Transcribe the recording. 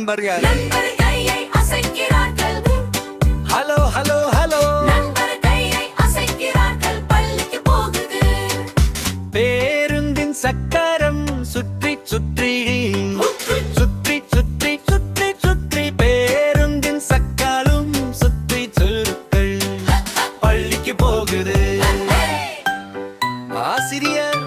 நண்பர்கள் கையை அசைக்கிறார்கள். Hello hello hello நண்பர் கையை அசைக்கிறார்கள். பள்ளிக்கு போகுது. பேருந்தின் சக்கரம் சுற்றி சுற்றி சுற்றி சுற்றி சுற்றி சுற்றி பேருந்தின் சக்காலும் சுற்றி சுருக்கள் பள்ளிக்கு போகுது. ஆசிரியர்